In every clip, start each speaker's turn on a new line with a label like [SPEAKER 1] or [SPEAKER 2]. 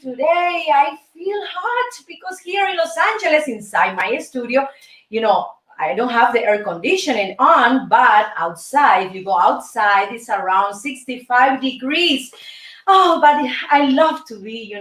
[SPEAKER 1] today I feel hot because here in Los Angeles, inside my studio, I don't have the air conditioning on, but outside, if you go outside, it's around 65 degrees. Oh, but I love to be,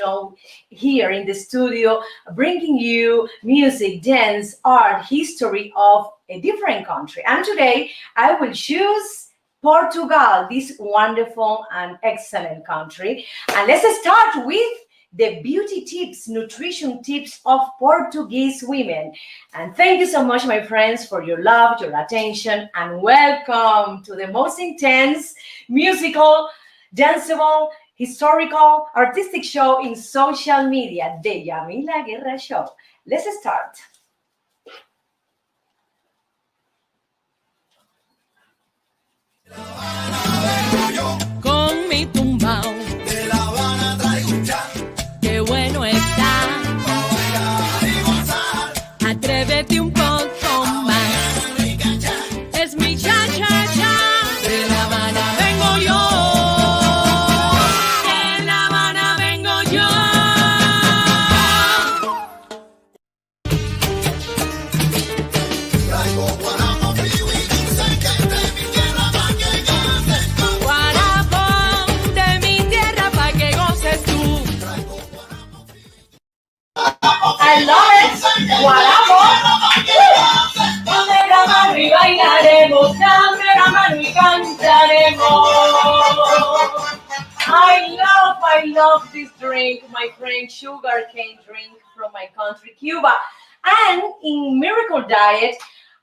[SPEAKER 1] here in the studio, bringing you music, dance, art, history of a different country. And today I will choose Portugal, this wonderful and excellent country. And let's start with the beauty tips, nutrition tips of Portuguese women. And thank you so much, my friends, for your love, your attention, and welcome to the most intense musical, danceable, historical, artistic show in social media, the Yamila Guerra Show. Let's start.
[SPEAKER 2] Con mi tumbao de La Habana traigo un cha. Qué bueno está. Bailar y gozar. Atrévete un poco más. Es mi cha cha cha. De La Habana vengo yo. De La Habana vengo yo. Traigo guaramo frío y dulce que es de mi tierra pa' que goces tú. Guaramo de mi tierra pa' que goces tú. Traigo guaramo frío.
[SPEAKER 1] I love it. Guaramo. Dame la mano y bailaremos, dame la mano y cantaremos. I love this drink, my friend, sugarcane drink from my country, Cuba. And in Miracle Diet,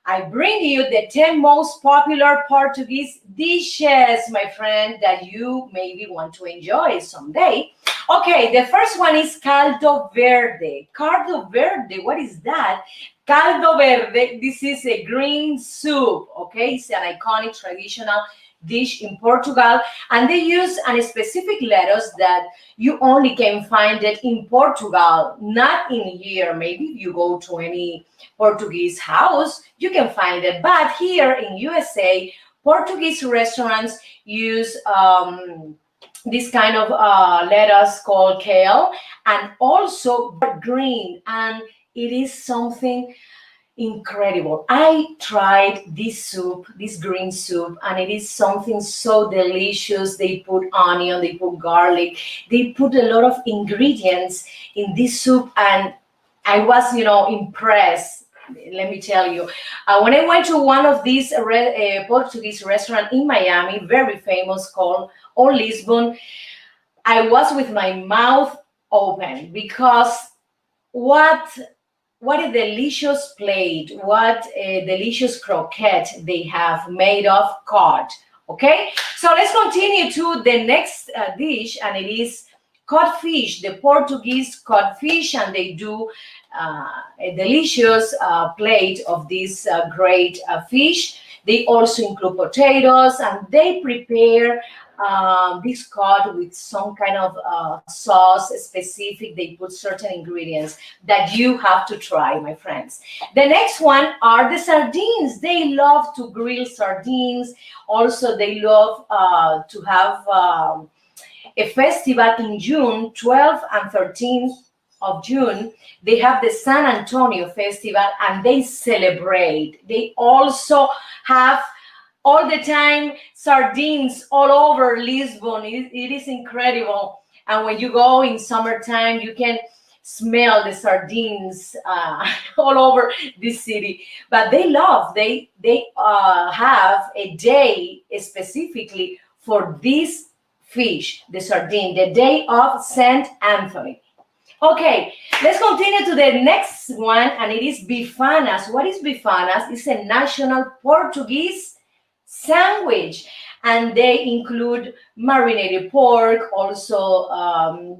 [SPEAKER 1] I bring you the 10 most popular Portuguese dishes, my friend, that you maybe want to enjoy someday. Okay, the first one is caldo verde. Caldo verde, what is that? Caldo verde, this is a green soup, okay? It's an iconic traditional dish in Portugal, and they use a specific lettuce that you only can find it in Portugal, not in here. Maybe if you go to any Portuguese house, you can find it, but here in USA, Portuguese restaurants use this kind of lettuce called kale, and also green, and it is something incredible. I tried this soup, this green soup, and it is something so delicious. They put onion, they put garlic, they put a lot of ingredients in this soup, and I was, impressed. Let me tell you, when I went to one of these Portuguese restaurant in Miami, very famous, called or Lisbon, I was with my mouth open because what a delicious plate, what a delicious croquette they have made of cod. Okay, so let's continue to the next dish, and it is codfish, the Portuguese codfish, and they do a delicious plate of this great fish. They also include potatoes, and they prepare this cod with some kind of sauce specific. They put certain ingredients that you have to try, my friends. The next one are the sardines. They love to grill sardines. Also, they love to have a festival in June, 12th and 13th of June. They have the San Antonio Festival, and they celebrate. They also have all the time sardines all over Lisbon. It is incredible. And when you go in summertime, you can smell the sardines all over this city. But they have a day specifically for this fish, the sardine, the day of Saint Anthony. Okay, let's continue to the next one, and it is bifanas. What is bifanas? It's a national Portuguese sandwich, and they include marinated pork. Also,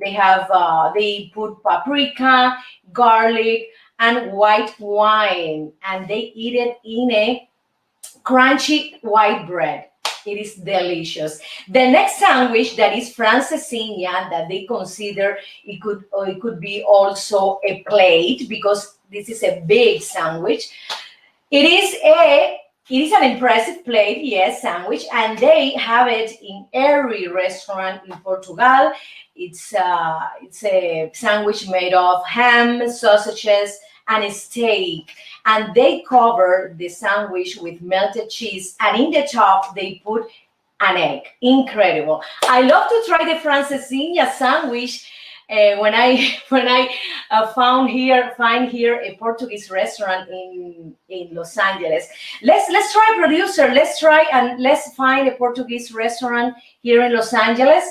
[SPEAKER 1] they put paprika, garlic, and white wine, and they eat it in a crunchy white bread. It is delicious. The next sandwich, that is francesinha, that they consider it could be also a plate, because this is a big sandwich. It is a It is an impressive plate, yes, sandwich, and they have it in every restaurant in Portugal. It's a sandwich made of ham, sausages, and a steak, and they cover the sandwich with melted cheese, and in the top they put an egg. Incredible. I love to try the francesinha sandwich. When I find here a Portuguese restaurant in Los Angeles. Let's try, producer. Let's try and let's find a Portuguese restaurant here in Los Angeles.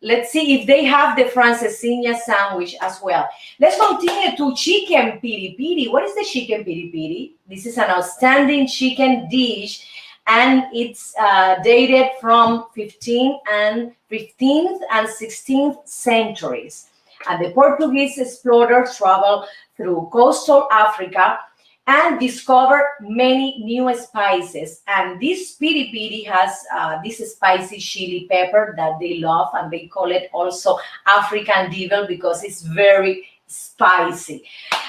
[SPEAKER 1] Let's see if they have the francesinha sandwich as well. Let's continue to chicken piri piri. What is the chicken piri piri? This is an outstanding chicken dish, and it's dated from 15th and 16th centuries. And the Portuguese explorers traveled through coastal Africa and discovered many new spices. And this piri piri has this spicy chili pepper that they love, and they call it also African devil because it's very spicy.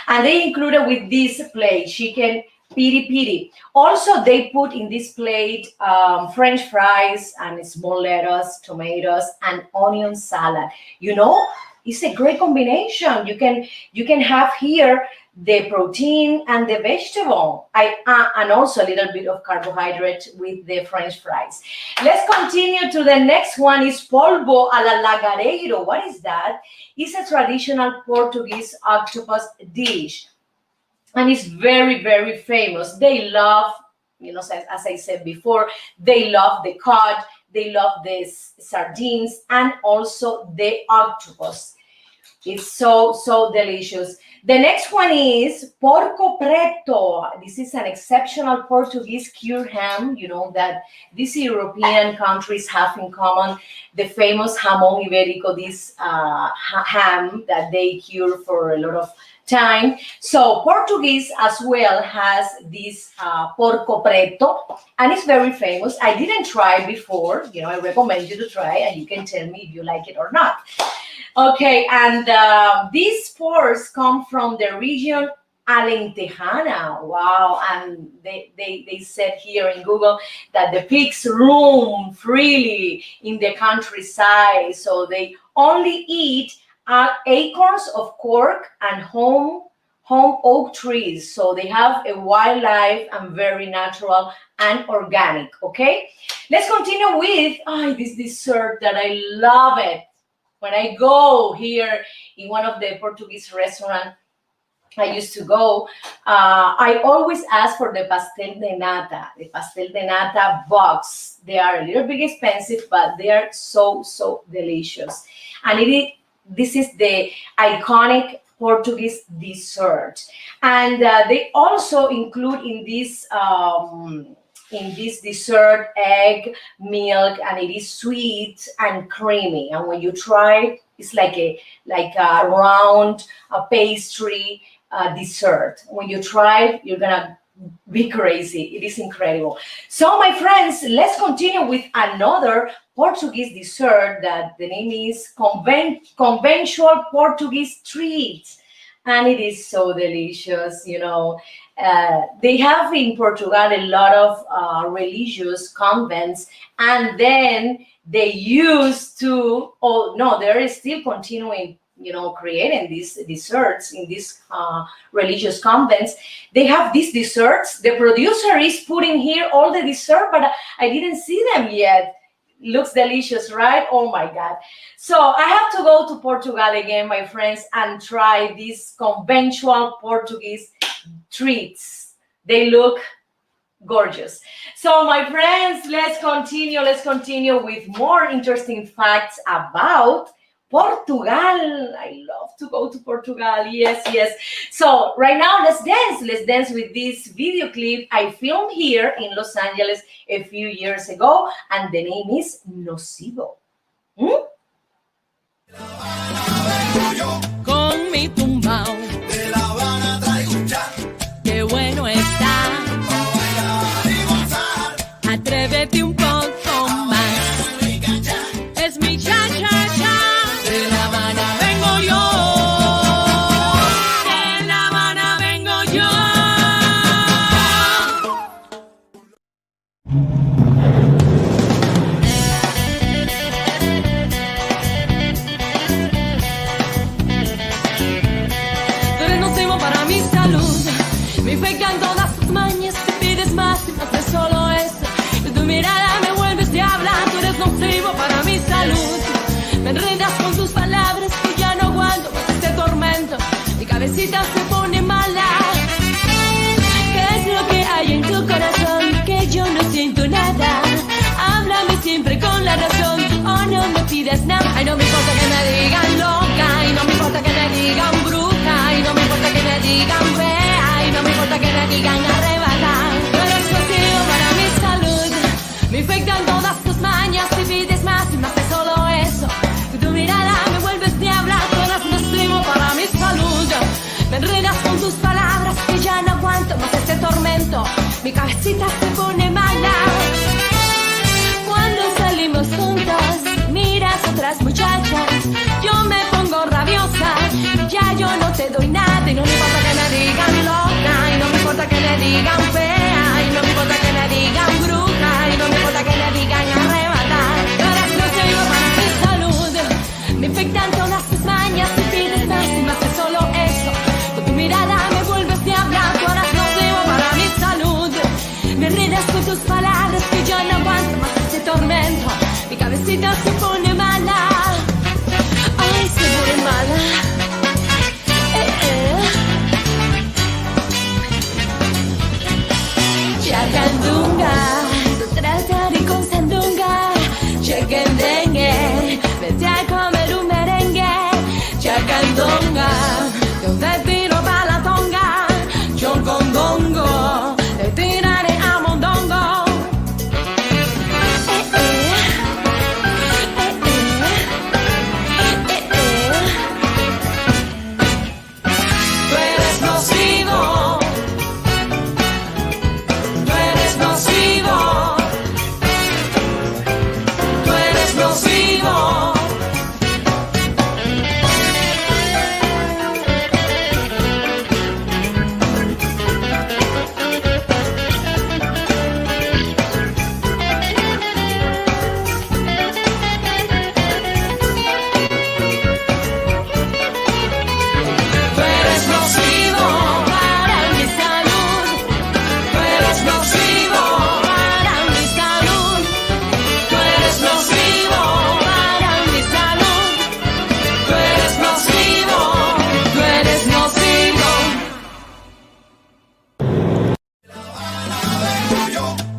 [SPEAKER 1] And they included with this plate chicken piri piri. Also, they put in this plate French fries and small lettuce, tomatoes, and onion salad. You know, it's a great combination. You can have here the protein and the vegetable, and also a little bit of carbohydrate with the French fries. Let's continue to the next one. Is polvo a la lagareiro. What is that? It's a traditional Portuguese octopus dish, and it's very, very famous. They love, as I said before, they love the cod, they love the sardines, and also the octopus. It's so delicious. The next one is porco preto. This is an exceptional Portuguese cured ham, that these European countries have in common. The famous jamón ibérico, this ham that they cure for a lot of time. So Portuguese as well has this porco preto, and it's very famous. I didn't try before. I recommend you to try, and you can tell me if you like it or not. Okay, and these spores come from the region Alentejana. Wow, and they said here in Google that the pigs roam freely in the countryside, so they only eat acorns of cork and home oak trees. So they have a wildlife and very natural and organic. Okay, let's continue with this dessert that I love it. When I go here in one of the Portuguese restaurants I used to go, I always ask for the pastel de nata, box. They are a little bit expensive, but they are so delicious. And this is the iconic Portuguese dessert. And they also include in this dessert egg, milk, and it is sweet and creamy. And when you try it, it's like a round pastry dessert. When you try it, you're gonna be crazy. It is incredible. So my friends, let's continue with another Portuguese dessert that the name is conventional Portuguese treat. And it is so delicious. They have in Portugal a lot of religious convents, and then they used to, they're still continuing, creating these desserts in these religious convents. They have these desserts. The producer is putting here all the dessert, but I didn't see them yet. Looks delicious, right? Oh my God. So I have to go to Portugal again, my friends, and try these conventional Portuguese treats. They look gorgeous. So my friends, let's continue with more interesting facts about Portugal. I love to go to Portugal. Yes. So right now, let's dance with this video clip I filmed here in Los Angeles a few years ago, and the name is Nocivo.
[SPEAKER 2] Con mi tumbao de La Habana traigo un cha. Qué bueno está. Atrévete un poco más. Es mi cha-cha-cha. De La Habana vengo yo. me digan arrebatar. Tú eres nocivo para mi salud, me infectan todas tus mañas y pides más y más de solo eso. Que tu mirada me vuelves diabla, tú eres nocivo para mi salud. Me enredas con tus palabras que ya no aguanto más este tormento. Mi cabecita se pone mala. Cuando salimos juntos, miras otras muchachas. Yo me pongo rabiosa, ya yo no te doy nada. Y no me importa que me digan loca, y no me importa que me digan fea, y no me importa que me digan bruja, y no me importa que me digan arrebatar. Tú eres nocivo para mi salud, me infectan todas tus mañas y pides más y más de solo eso. Con tu mirada me vuelves diabla, tú eres nocivo para mi salud. Me enredas con tus palabras que yo no aguanto más ese tormento. Mi cabecita se pone mala, ay, se pone mala. Chacandunga, tú tratas de con sandunga. Chequendengue, vete a comer un merengue. Chacandunga, yo te tiro pa' la tonga. Chocondongo, te tiraré a mondongo. Tú eres nocivo, tú eres nocivo, tú eres nocivo. Tú eres nocivo para mi salud, tú eres nocivo para mi salud, tú eres nocivo para mi salud, tú eres nocivo, tú eres nocivo.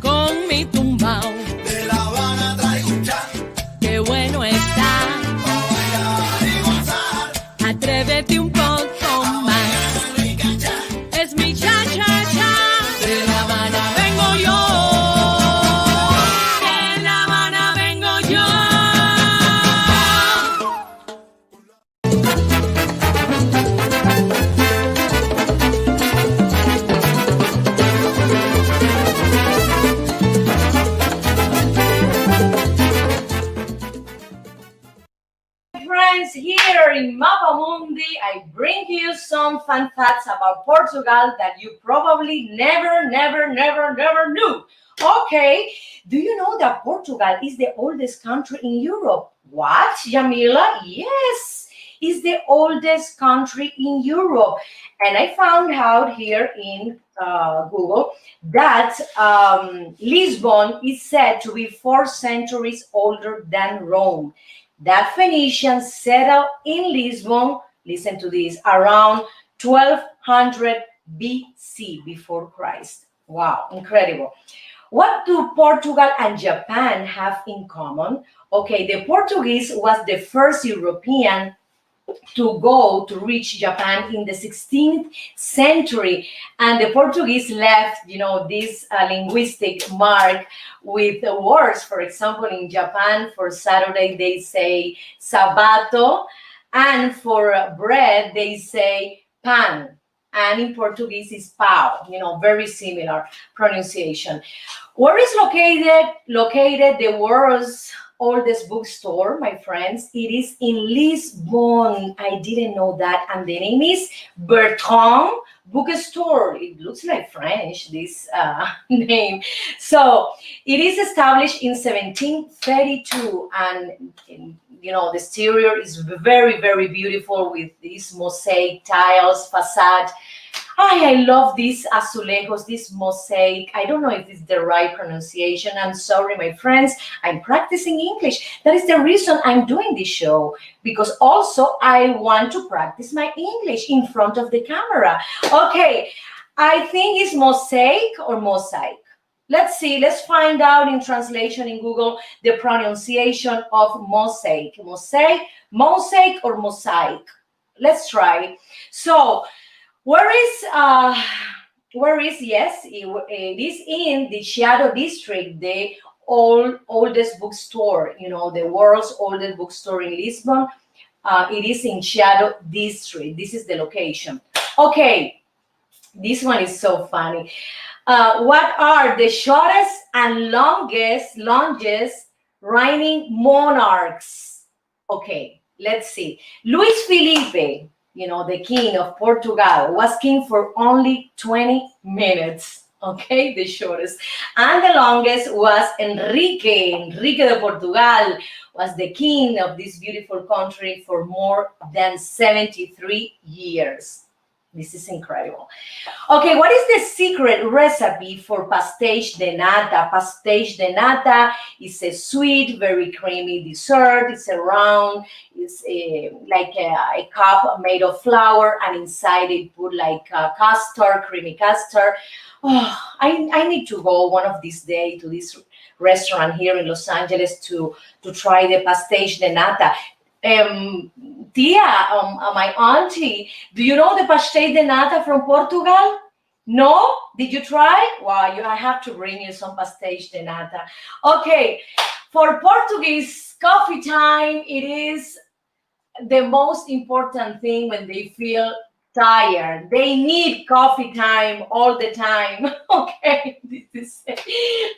[SPEAKER 2] Con mi tumbao,
[SPEAKER 3] De La Habana traigo un chan,
[SPEAKER 2] qué bueno está,
[SPEAKER 3] pa' bailar y gozar.
[SPEAKER 2] atrévete un poco más.
[SPEAKER 3] Rica chan,
[SPEAKER 2] Es mi cha-cha-cha, de La Habana vengo yo, de La Habana vengo yo.
[SPEAKER 1] Friends, here in Mapa Mundi, I bring you some fun facts about Portugal that you probably never knew. Okay, do you know that Portugal is the oldest country in Europe? What, Yamila? Yes, it's the oldest country in Europe. And I found out here in Google that Lisbon is said to be 4 centuries older than Rome. That Phoenicians settled in Lisbon, listen to this, around 1200 BC, before Christ. Wow, incredible. What do Portugal and Japan have in common? Okay, the Portuguese was the first European to reach Japan in the 16th century, and the Portuguese left, this linguistic mark with words. For example, in Japan, for Saturday they say sabato, and for bread they say pan, and in Portuguese is pau. Very similar pronunciation. Where is located the world's oldest bookstore, my friends? It is in Lisbon. I didn't know that. And the name is Bertrand Bookstore. It looks like French, this name. So it is established in 1732, and the exterior is very beautiful with these mosaic tiles, facade. I love these azulejos, this mosaic. I don't know if it's the right pronunciation. I'm sorry, my friends. I'm practicing English. That is the reason I'm doing this show, because also I want to practice my English in front of the camera. Okay, I think it's mosaic or mosaic. Let's see, let's find out in translation in Google the pronunciation of mosaic. Mosaic or mosaic. Let's try. So, where where is, yes, it is in the Shadow District, the oldest bookstore, the world's oldest bookstore in Lisbon. It is in Shadow District. This is the location. Okay, this one is so funny. What are the shortest and longest reigning monarchs? Okay, let's see. Luis Felipe, the king of Portugal, was king for only 20 minutes. Okay, the shortest. And the longest was Enrique de Portugal, was the king of this beautiful country for more than 73 years. This is incredible. Okay, what is the secret recipe for pastéis de nata? Pastéis de nata is a sweet, very creamy dessert. It's like a cup made of flour, and inside it put like custard, creamy custard. Oh, I need to go one of these days to this restaurant here in Los Angeles to try the pastéis de nata. Tia, my auntie, do you know the pastéis de nata from Portugal? No? Did you try? Well, I have to bring you some pastéis de nata. Okay, for Portuguese coffee time, it is the most important thing when they feel tired. They need coffee time all the time. Okay, this is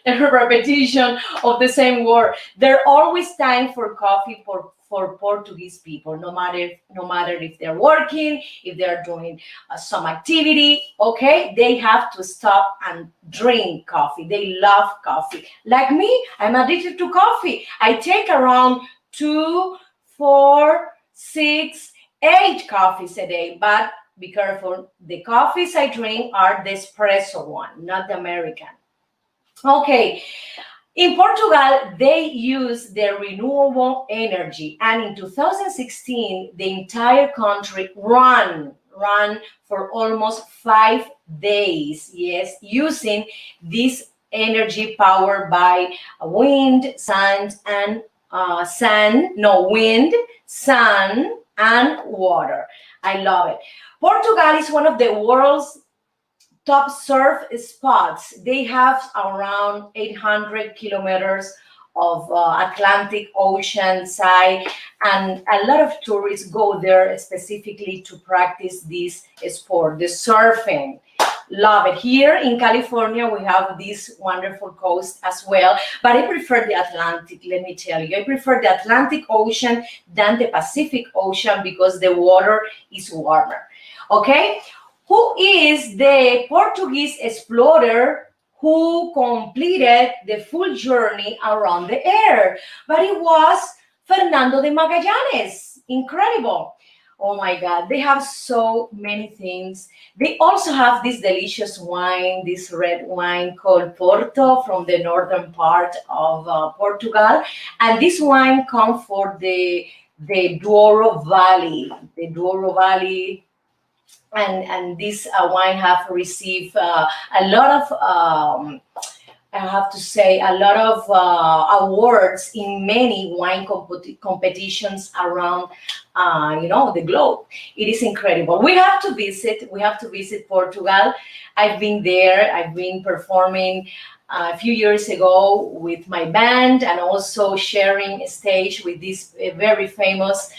[SPEAKER 1] a repetition of the same word. There's always time for coffee for Portuguese people, no matter if they're working, if they're doing some activity. Okay, they have to stop and drink coffee. They love coffee. Like me, I'm addicted to coffee. I take around 2, 4, 6, 8 coffees a day, but be careful. The coffees I drink are the espresso one, not the American. Okay. In Portugal, they use their renewable energy, and in 2016, the entire country ran for almost 5 days, yes, using this energy powered by wind, sun, and water. I love it. Portugal is one of the world's top surf spots. They have around 800 kilometers of Atlantic Ocean side, and a lot of tourists go there specifically to practice this sport, the surfing. Love it. Here in California, we have this wonderful coast as well, but I prefer the Atlantic, let me tell you. I prefer the Atlantic Ocean than the Pacific Ocean because the water is warmer. Okay? Who is the Portuguese explorer who completed the full journey around the air? But it was Fernando de Magallanes. Incredible. Oh my God, they have so many things. They also have this delicious wine, this red wine called Porto from the northern part of Portugal. And this wine comes from the Douro Valley. The Douro Valley. And this wine have received a lot of, I have to say, a lot of awards in many wine competitions around, the globe. It is incredible. We have to visit Portugal. I've been there. I've been performing a few years ago with my band and also sharing a stage with this very famous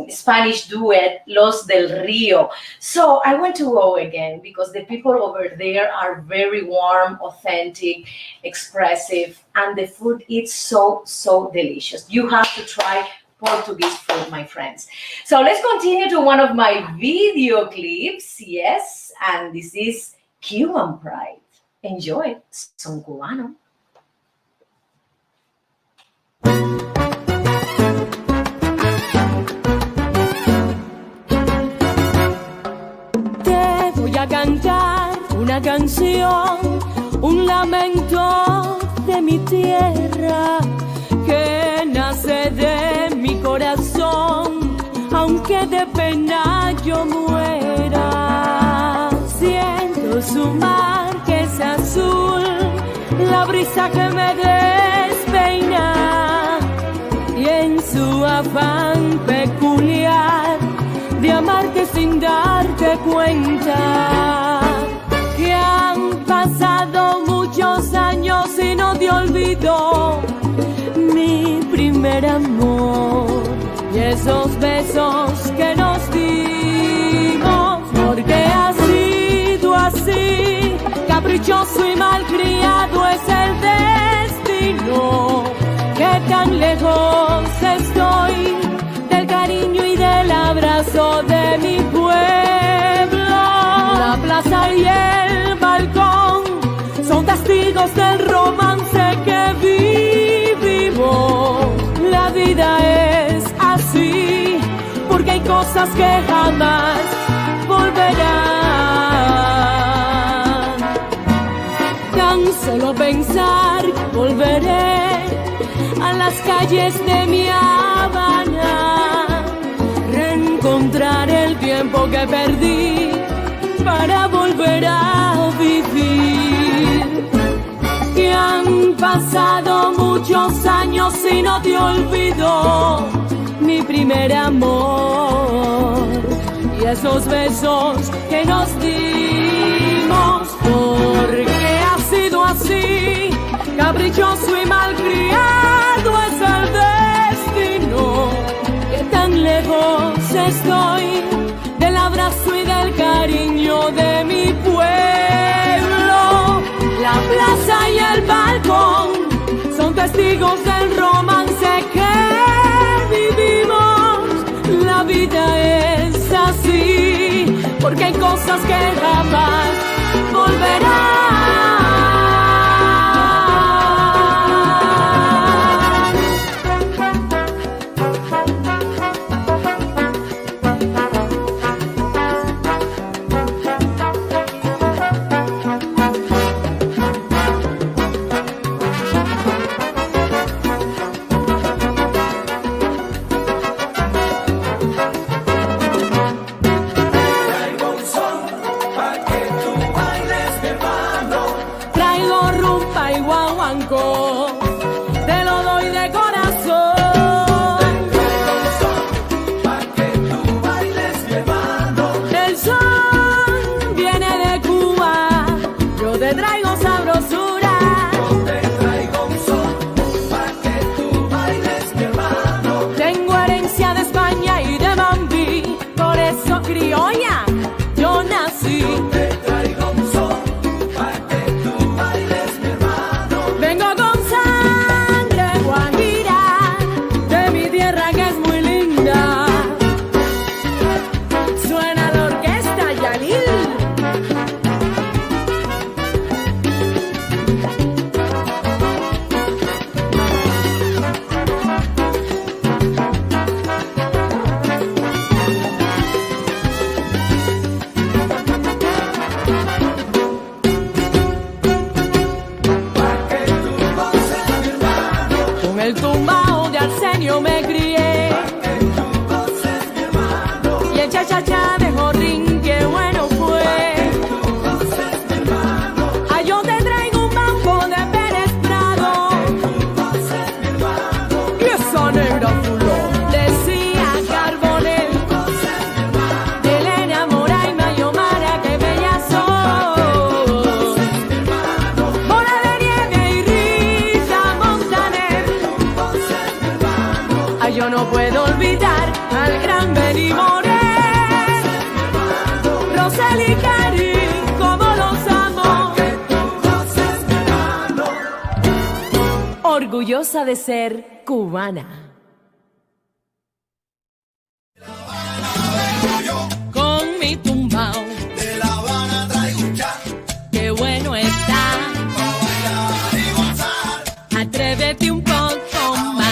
[SPEAKER 1] Spanish duet, Los del Rio. So I want to go again because the people over there are very warm, authentic, expressive, and the food is so delicious. You have to try Portuguese food, my friends. So let's continue to one of my video clips. Yes, and this is Cuban Pride. Enjoy. Son cubano.
[SPEAKER 2] A cantar una canción, un lamento de mi tierra que nace de mi corazón, aunque de pena yo muera. Siento su mar que es azul, la brisa que me despeina, y en su afán peculiar de amarte sin darte cuenta, sido mi primer amor y esos besos que nos dimos, porque ha sido así, caprichoso y malcriado es el destino, que tan lejos estoy del cariño y del abrazo de mi pueblo. La plaza y el balcón son testigos del romance que vivimos. La vida es así, porque hay cosas que jamás volverán. Tan solo pensar, volveré a las calles de mi Habana, reencontrar el tiempo que perdí para volver a vivir. Que han pasado muchos años y no te olvido mi primer amor y esos besos que nos dimos, porque ha sido así, caprichoso y malcriado es el destino, que tan lejos estoy del abrazo y del cariño de mi pueblo. La plaza y el balcón son testigos del romance que vivimos. La vida es así, porque hay cosas que jamás volverán. Te lo doy de corazón.
[SPEAKER 3] Pa' que tú bailes, mi hermano.
[SPEAKER 2] El son viene de Cuba, yo te traigo sabrosura.
[SPEAKER 3] Yo te traigo un son, pa' que tú bailes, mi hermano.
[SPEAKER 2] Tengo herencia de España y de Bambi, por eso criolla yo nací.
[SPEAKER 3] Yo te traigo un son, pa' que tú bailes, mi hermano.
[SPEAKER 2] Vengo con sangre guajira de mi tierra que es muy linda. Suena la orquesta Yalil. Con el tumbao de Arsenio me crié, y el cha-cha-cha de Jorrín, qué bueno fue. Ah, yo te traigo un mambo de Pérez Prado, y esa negra fuló, decía Carbonel, de Elena Moraima y Omara, que bella sos. Bola de nieve y Rita Montaner. Ay, yo no puedo olvidar al gran Benny Moré, Rosel y Karim, como los amo. Orgullosa de ser cubana. Con mi tumbao,
[SPEAKER 3] De La Habana traigo un cha,
[SPEAKER 2] qué bueno está.
[SPEAKER 3] pa' bailar y gozar.
[SPEAKER 2] Atrévete un poco más.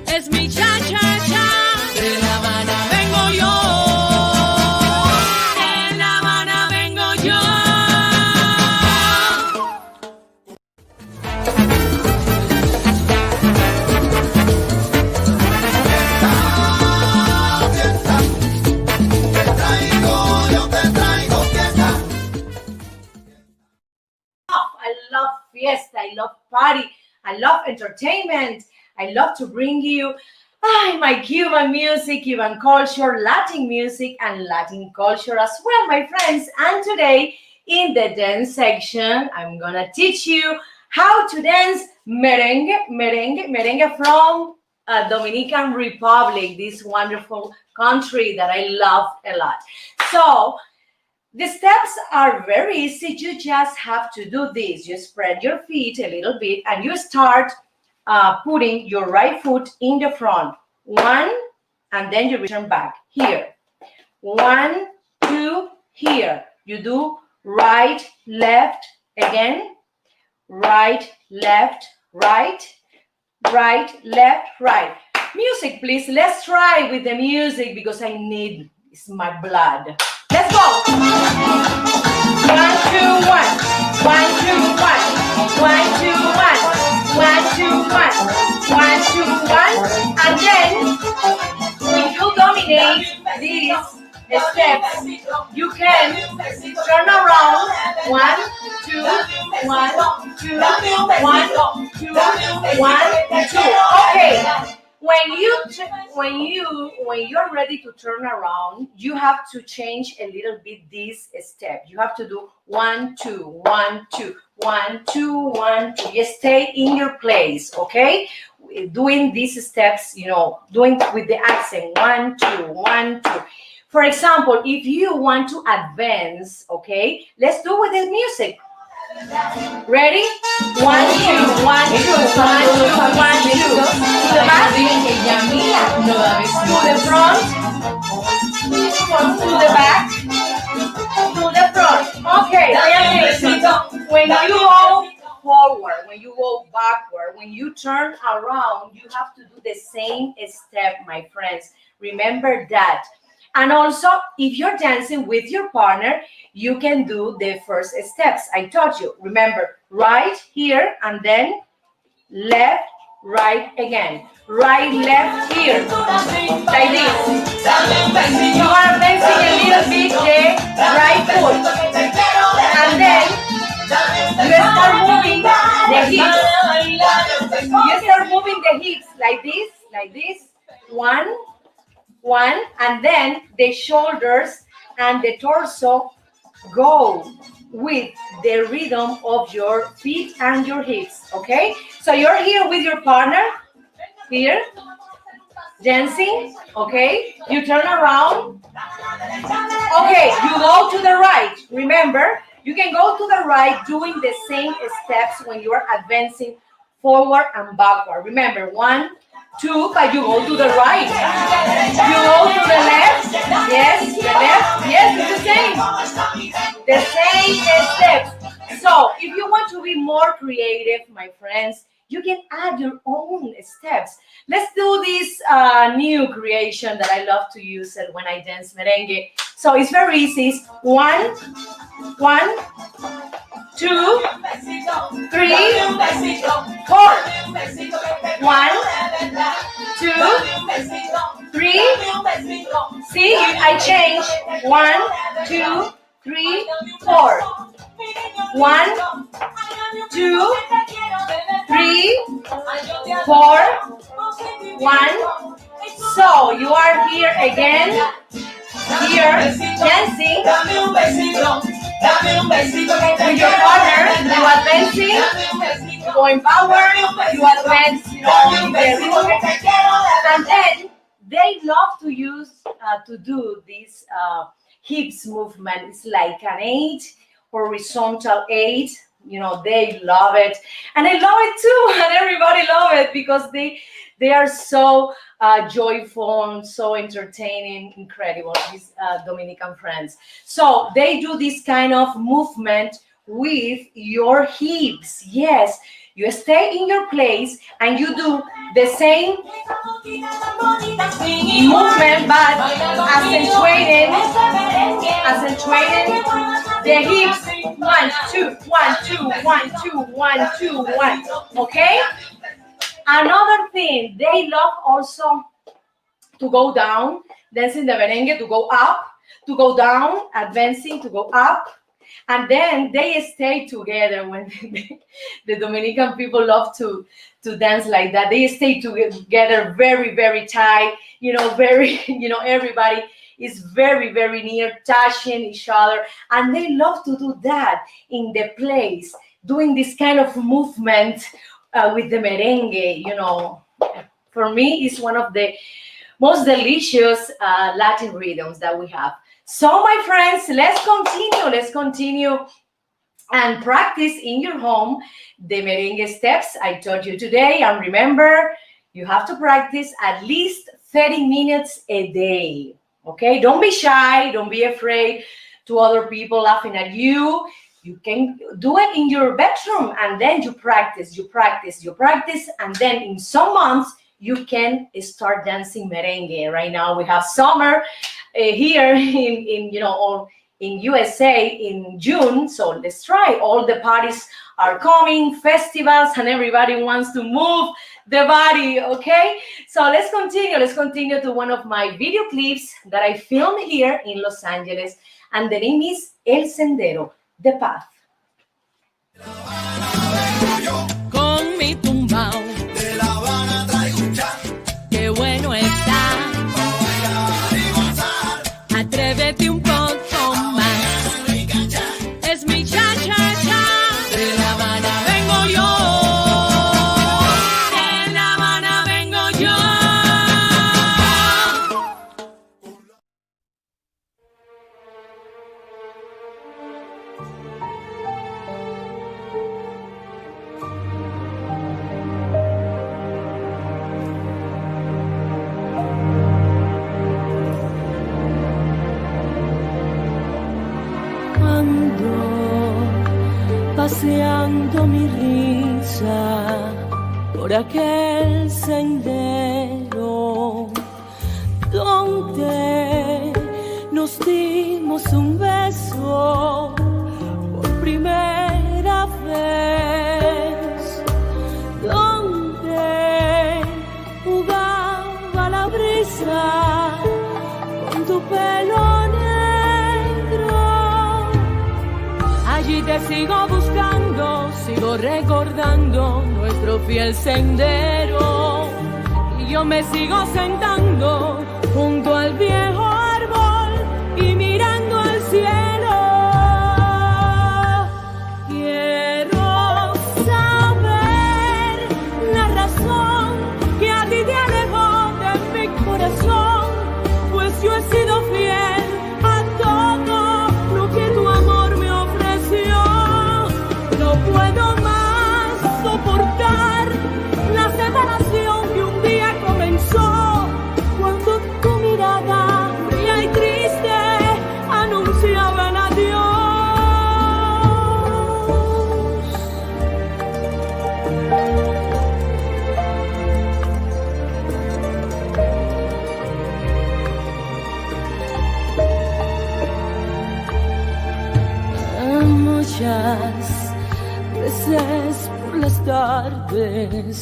[SPEAKER 2] Es mi cha-cha-cha. De La Habana vengo yo. De La Habana vengo yo.
[SPEAKER 1] Fiesta, I love party, I love entertainment, I love to bring you my Cuban music, Cuban culture, Latin music, and Latin culture as well, my friends. And today in the dance section, I'm gonna teach you how to dance merengue from Dominican Republic, this wonderful country that I love a lot. So the steps are very easy. You just have to do this. You spread your feet a little bit and you start putting your right foot in the front. One, and then you return back. Here. 1, 2, here. You do right, left, again. Right, left, right. Right, left, right. Music, please. Let's try with the music because I need, it's my blood. Let's go. 1, 2, 1. 1, 2, 1. 1, 2, 1. 1, 2, 1. 1, 2, 1. And then when you dominate these steps, you can turn around. 1, 2, 1, 2, 1, 2, 1, 2. Okay. When you're ready to turn around, you have to change a little bit this step. You have to do 1, 2, 1, 2, 1, 2, 1, 2. You stay in your place, okay? Doing these steps, doing with the accent. 1, 2, 1, 2. For example, if you want to advance, okay, let's do with the music. Ready? 1, 2, 1, 2, 1, 2, 1, 2. To the back. To the front. To the back. To the front. Okay, when you go forward, when you go backward, when you turn around, you have to do the same step, my friends. Remember that. And also, if you're dancing with your partner, you can do the first steps I taught you. Remember, right here, and then left, right again. Right, left here, like this. You are dancing a little bit the right foot. And then you start moving the hips. You start moving the hips like this. 1, and then the shoulders and the torso go with the rhythm of your feet and your hips, okay? So you're here with your partner, here, dancing, okay? You turn around. Okay, you go to the right. Remember, you can go to the right doing the same steps when you are advancing forward and backward. Remember, 1, 2, but you go to the right. You go to the left. Yes, the left. Yes, it's the same steps. So if you want to be more creative, my friends, you can add your own steps. Let's do this new creation that I love to use it when I dance merengue. So it's very easy. It's 1, 2, 3, 4. 1, 2, 3. See, I change. 1, 2, 3, 4. 1, 2, 3, 4. 1. So you are here again. Here, dancing with your partner, you advancing, going forward, you advance, and then they love to do this hips movement. It's like an 8, horizontal 8. They love it, and I love it too, and everybody love it because they are so joyful, so entertaining, incredible, these Dominican friends. So they do this kind of movement with your hips. Yes, you stay in your place and you do the same movement, but accentuating the hips. 1, 2, 1, 2, 1, 2, 1, 2, 1. Okay? Another thing, they love also to go down, dancing the merengue, to go up, to go down, advancing, to go up. And then they stay together when the Dominican people love to dance like that. They stay together very, very tight, everybody is very, very near, touching each other. And they love to do that in the place. doing this kind of movement with the merengue. For me, it's one of the most delicious Latin rhythms that we have. So, my friends, let's continue and practice in your home the merengue steps I taught you today. And remember, you have to practice at least 30 minutes a day. Okay, don't be shy, don't be afraid to other people laughing at you. You can do it in your bedroom, and then you practice, and then in some months you can start dancing merengue. Right now we have summer here in USA in June, so let's try. All the parties are coming, festivals, and everybody wants to move the body, okay? So let's continue to one of my video clips that I filmed here in Los Angeles, and the name is El Sendero, The Path.
[SPEAKER 2] Con mi tumbao
[SPEAKER 3] De La Habana traigo un cha,
[SPEAKER 2] qué bueno está.
[SPEAKER 3] pa' bailar y gozar.
[SPEAKER 2] Atrévete un poco más. Es mi cha-cha-cha. De La Habana vengo yo. De La Habana vengo yo. Paseando mi risa por aquel sendero donde nos dimos un beso por primera vez, donde jugaba la brisa con tu pelo negro. Allí te sigo buscando, sigo recordando nuestro fiel sendero. Y yo me sigo sentando junto al viejo árbol y mirando al cielo. Quiero saber la razón que a ti te alejó de mi corazón, pues yo he sido fiel a todo lo que tu amor me ofreció. No puedo más soportar la separación que un día comenzó, cuando tu mirada fría y triste anunciaba el adiós. Muchas veces por las tardes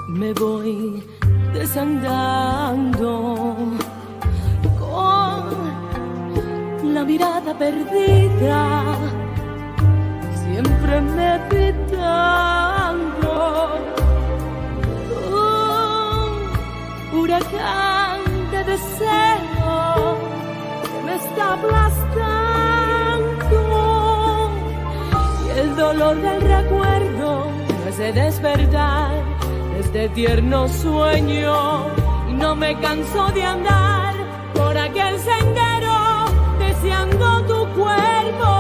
[SPEAKER 2] me voy desandando con la mirada perdida, siempre meditando. Un huracán de deseo que me está aplastando. El dolor del recuerdo me hace despertar de este tierno sueño, y no me canso de andar por aquel sendero deseando tu cuerpo.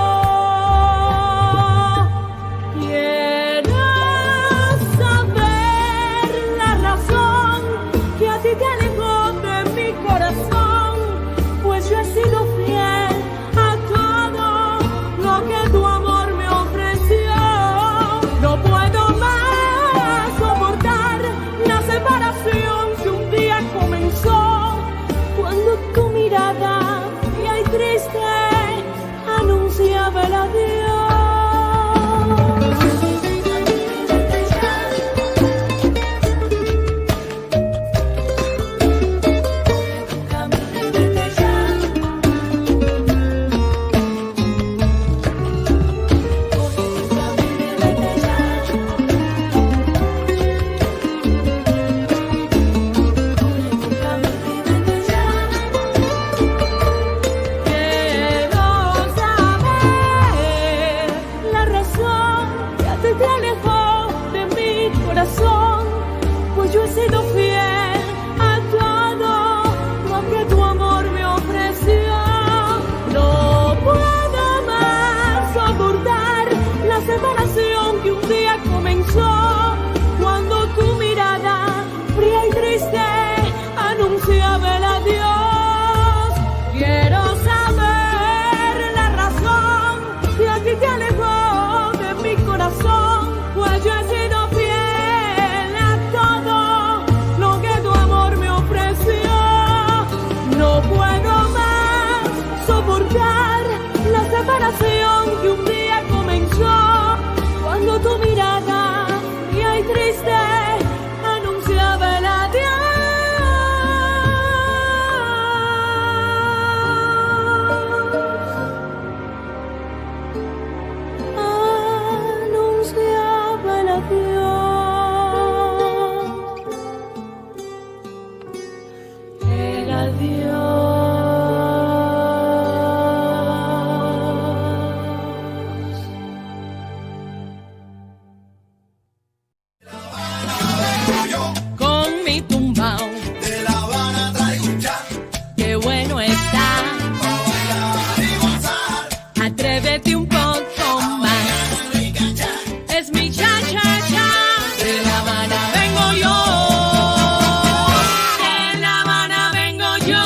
[SPEAKER 2] Quiero saber la razón que a ti te alejó de mi corazón, pues yo he sido fiel a todo lo que tu amor me ofreció. No puedo más soportar la separación que un día comenzó, cuando tu mirada fría y triste anunciaba un poco más. Es mi cha-cha-cha. De La Habana vengo yo. De La Habana vengo yo.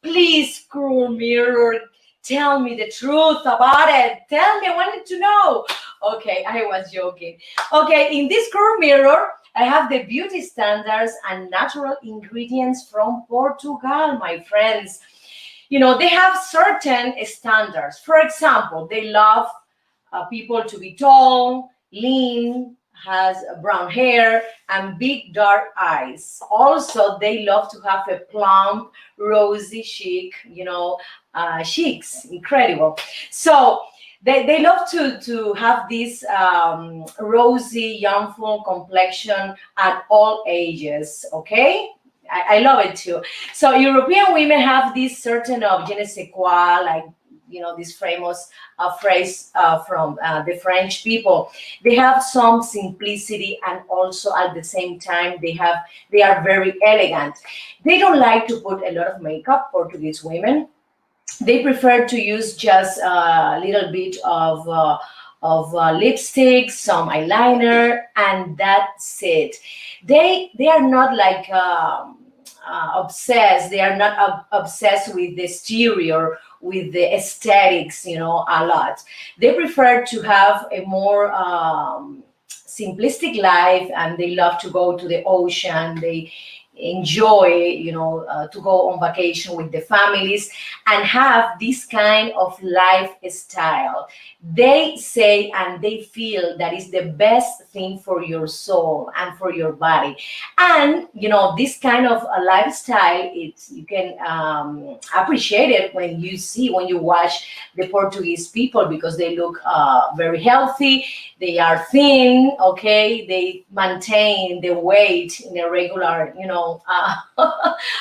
[SPEAKER 1] Please, cruel mirror, tell me the truth about it. Tell me, I wanted to know. Okay, I was joking. Okay, in this cruel mirror, I have the beauty standards and natural ingredients from Portugal, my friends. You know, they have certain standards. For example, they love people to be tall, lean, has brown hair, and big dark eyes. Also, they love to have a plump, rosy cheek, cheeks. Incredible. So they love to have this rosy, youngful complexion at all ages, okay? I love it too. So European women have this certain of je ne sais quoi, like, this famous phrase from the French people. They have some simplicity, and also at the same time they are very elegant. They don't like to put a lot of makeup. Portuguese women, they prefer to use just a little bit of lipstick, some eyeliner, and that's it. They are not like obsessed. They are not obsessed with the exterior, with the aesthetics, a lot. They prefer to have a more simplistic life, and they love to go to the ocean. They enjoy, to go on vacation with the families and have this kind of lifestyle. They say and they feel that is the best thing for your soul and for your body. And this kind of a lifestyle, you can appreciate it when you watch the Portuguese people, because they look very healthy. They are thin, okay? They maintain the weight in a regular, I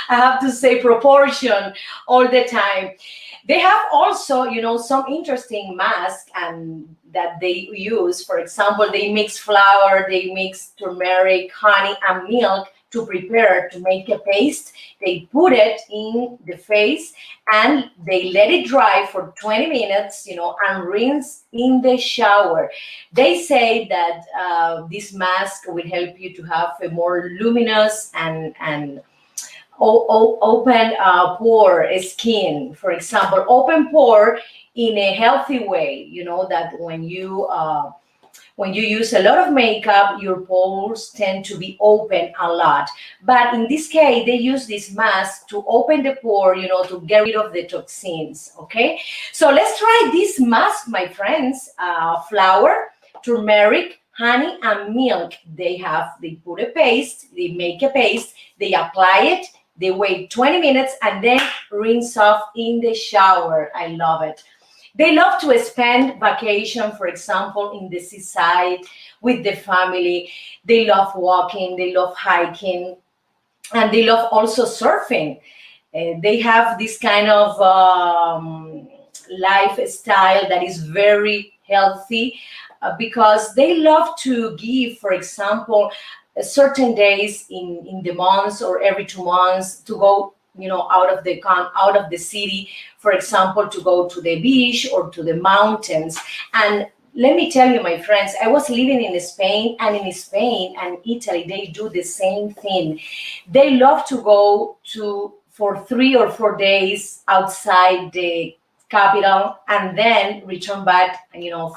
[SPEAKER 1] have to say, proportion all the time. They have also, some interesting masks and that they use. For example, they mix flour, they mix turmeric, honey, and milk to prepare to make a paste. They put it in the face and they let it dry for 20 minutes, and rinse in the shower. They say that this mask will help you to have a more luminous and open pore skin. For example, open pore in a healthy way, that when you use a lot of makeup, your pores tend to be open a lot. But in this case, they use this mask to open the pore, to get rid of the toxins, okay? So let's try this mask, my friends. Flour, turmeric, honey, and milk. They put a paste, they make a paste, they apply it, they wait 20 minutes, and then rinse off in the shower. I love it. They love to spend vacation, for example, in the seaside with the family. They love walking, they love hiking, and they love also surfing. They have this kind of lifestyle that is very healthy, because they love to give, for example, certain days in the months or every 2 months to go out of the city, for example, to go to the beach or to the mountains. And let me tell you, my friends, I was living in Spain, and in Spain and Italy, they do the same thing. They love to go for 3 or 4 days outside the capital and then return back,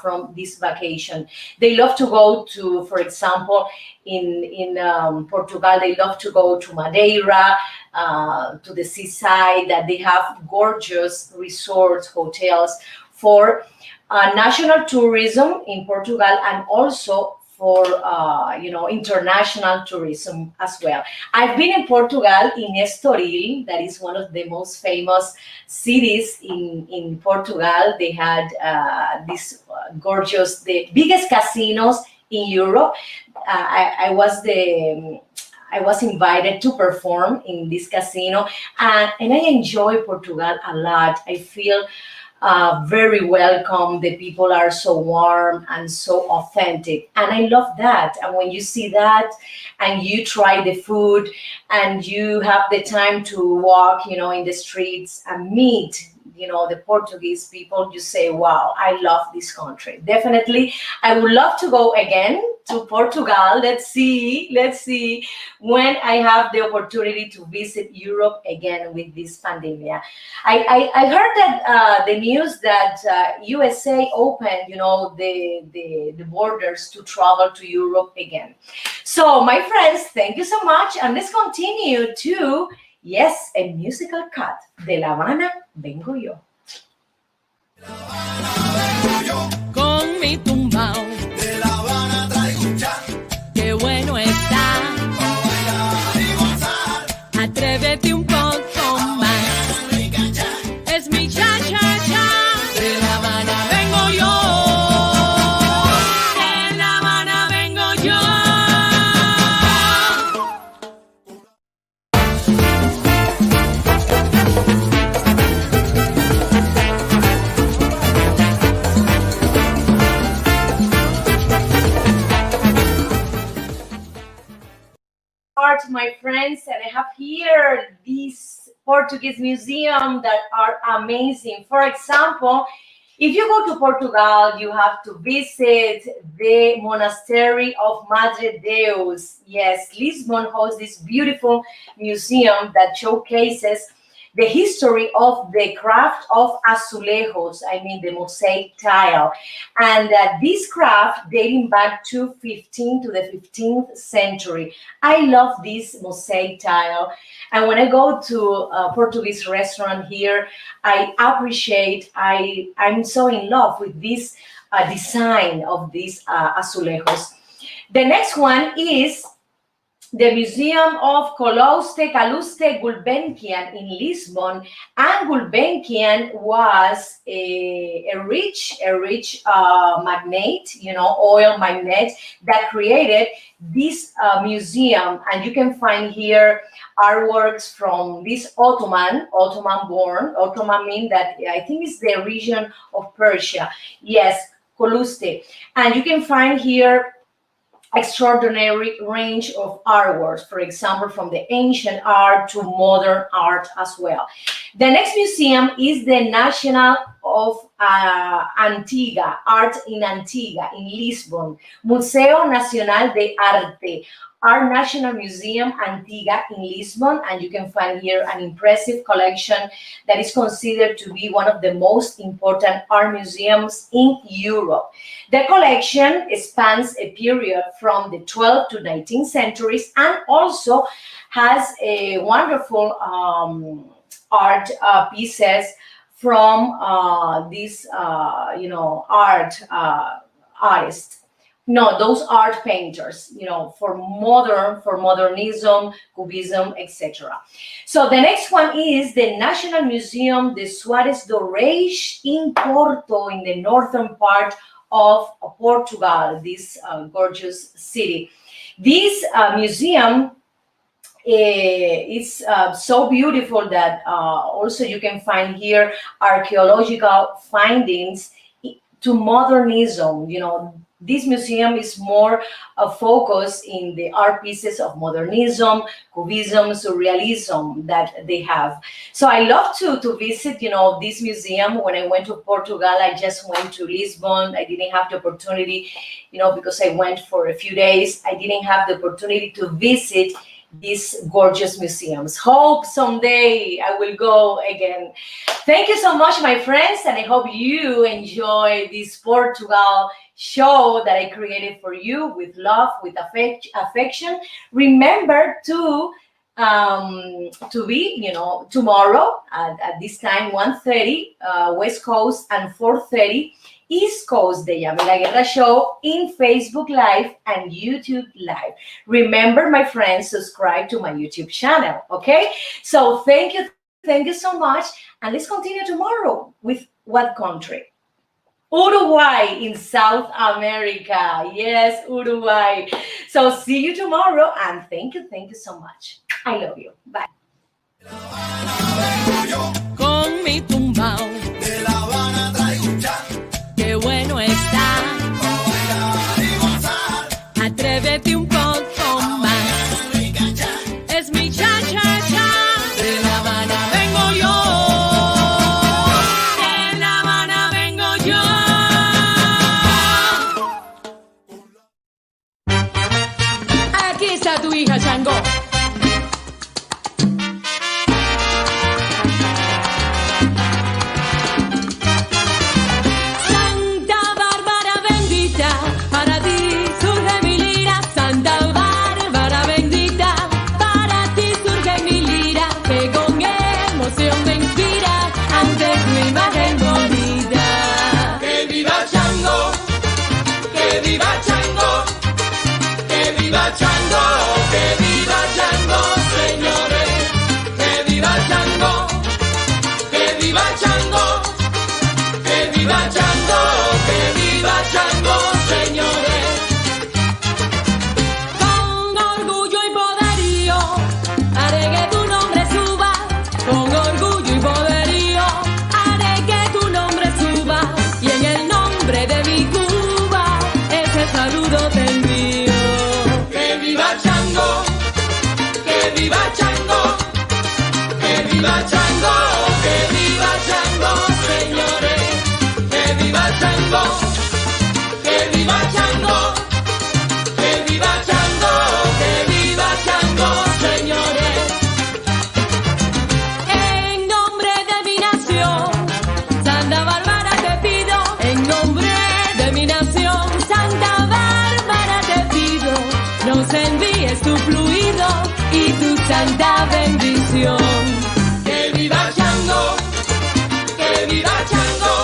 [SPEAKER 1] from this vacation. They love to go to, for example, in Portugal, they love to go to Madeira, to the seaside, that they have gorgeous resorts, hotels for national tourism in Portugal, and also for international tourism as well. I've been in Portugal, in Estoril, that is one of the most famous cities in Portugal. They had this gorgeous, the biggest casinos in Europe. I I was invited to perform in this casino, and I enjoy Portugal a lot. I feel very welcome. The people are so warm and so authentic, and I love that. And when you see that, and you try the food, and you have the time to walk, in the streets and meet, the Portuguese people, you say, "Wow, I love this country." Definitely, I would love to go again to Portugal. Let's see when I have the opportunity to visit Europe again with this pandemic. I heard that the news that USA opened, the borders to travel to Europe again. So, my friends, thank you so much, and let's continue to, yes, a musical cut. De La Habana vengo yo.
[SPEAKER 2] Con mi tumbao,
[SPEAKER 3] De La Habana traigo un cha,
[SPEAKER 2] qué bueno está.
[SPEAKER 3] pa' bailar y gozar.
[SPEAKER 2] Atrévete un poco más.
[SPEAKER 3] Rica cha,
[SPEAKER 2] Es mi cha cha cha. De La Habana vengo yo. De La Habana vengo yo.
[SPEAKER 1] Art, my friends, and I have here these Portuguese museum that are amazing. For example, if you go to Portugal, you have to visit the monastery of Madre Deus. Yes, Lisbon hosts this beautiful museum that showcases the history of the craft of azulejos, I mean the mosaic tile. And this craft dating back to 15th century. I love this mosaic tile. And when I go to a Portuguese restaurant here, I appreciate, I'm so in love with this design of these azulejos. The next one is the Museum of Calouste Gulbenkian in Lisbon. And Gulbenkian was a rich magnate, oil magnate that created this museum. And you can find here artworks from this Ottoman mean that I think is the region of Persia. Yes, Calouste. And you can find here extraordinary range of artworks, for example, from the ancient art to modern art as well. The next museum is the National of Antigua, Art in Antigua, in Lisbon, Museo Nacional de Arte, our National Museum Antigua in Lisbon, and you can find here an impressive collection that is considered to be one of the most important art museums in Europe. The collection spans a period from the 12th to 19th centuries and also has a wonderful art pieces from these, artists. No, those art painters, for modernism, cubism, etc. So the next one is the National Museum de Soares do Reis in Porto, in the northern part of Portugal, this gorgeous city. This museum is so beautiful that also you can find here archaeological findings to modernism. This museum is more focused in the art pieces of modernism, cubism, surrealism that they have. So I love to visit, this museum. When I went to Portugal, I just went to Lisbon. I didn't have the opportunity, because I went for a few days. I didn't have the opportunity to visit these gorgeous museums. Hope someday I will go again. Thank you so much, my friends, and I hope you enjoy this Portugal show that I created for you with love, with affection. Remember to be, tomorrow at this time, 1:30 West Coast and 4:30 East Coast, the Yamila Guerra Show in Facebook Live and YouTube Live. Remember, my friends, subscribe to my YouTube channel, okay? So thank you so much, and let's continue tomorrow with what country? Uruguay in South America. Yes, Uruguay. So see you tomorrow and thank you so much. I love you. Bye.
[SPEAKER 2] Con mi tumbao.
[SPEAKER 3] De La Habana traigo un cha.
[SPEAKER 2] Qué bueno está.
[SPEAKER 3] Pa' bailar y gozar.
[SPEAKER 2] Atrévete un poco más.
[SPEAKER 3] Rica cha.
[SPEAKER 2] Es mi cha-cha-cha. De La Habana vengo yo. De La Habana vengo yo. Aquí está tu hija, Chango. Santa Bárbara bendita, para ti surge mi lira. Santa Bárbara bendita, para ti surge mi lira. Que con emoción me inspira ante tu imagen bonita.
[SPEAKER 3] Que viva Chango. Que viva Chango. Que viva Chango. Que viva Chango, señores. Que viva Chango. Que viva Chango. Que viva Chango. Que viva Chango, señores.
[SPEAKER 2] Con orgullo y poderío haré que tu nombre suba. Con orgullo y poderío haré que tu nombre suba. Y en el nombre de mi Cuba ese saludo te envío.
[SPEAKER 3] Que viva Chango. Que viva Chango. Que viva Chango. Que viva Chango, señores. Que viva Chango. Que viva Chango. Que viva Chango. Que viva Chango, señores.
[SPEAKER 2] En nombre de mi nación, Santa Bárbara te pido. En nombre de mi nación, Santa Bárbara te pido. Nos envíes tu fluido y tu santa bendición.
[SPEAKER 3] Que viva Chango. Que viva Chango.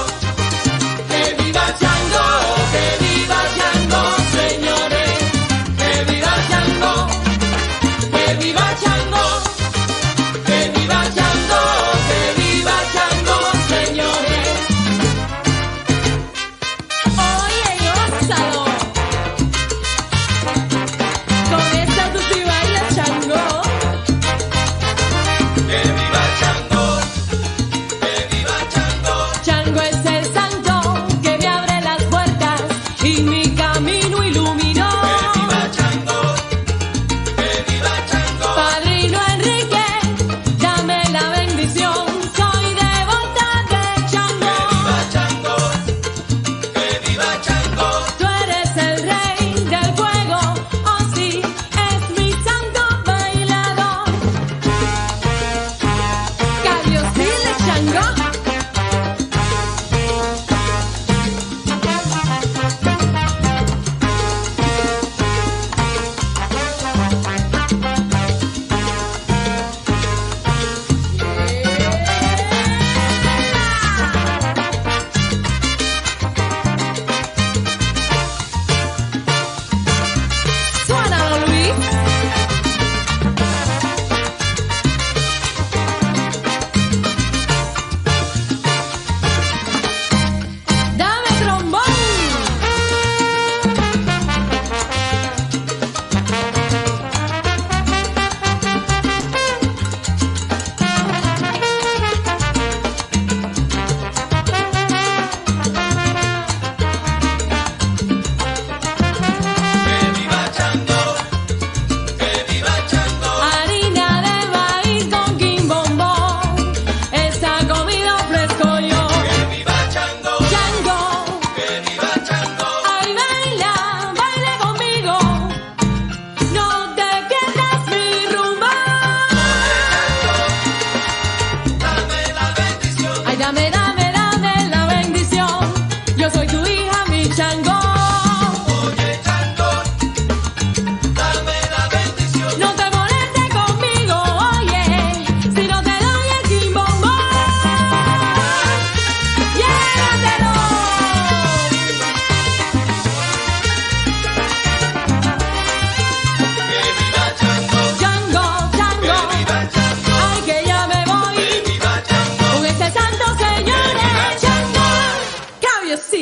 [SPEAKER 3] Que viva Chango. Que viva Chango, señores. Que viva Chango. Que viva Chango. Que viva Chango. Que viva Chango, señores.
[SPEAKER 2] Oye, gózalo. Con esta tú sí bailas, Chango.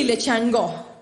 [SPEAKER 2] Chile chango.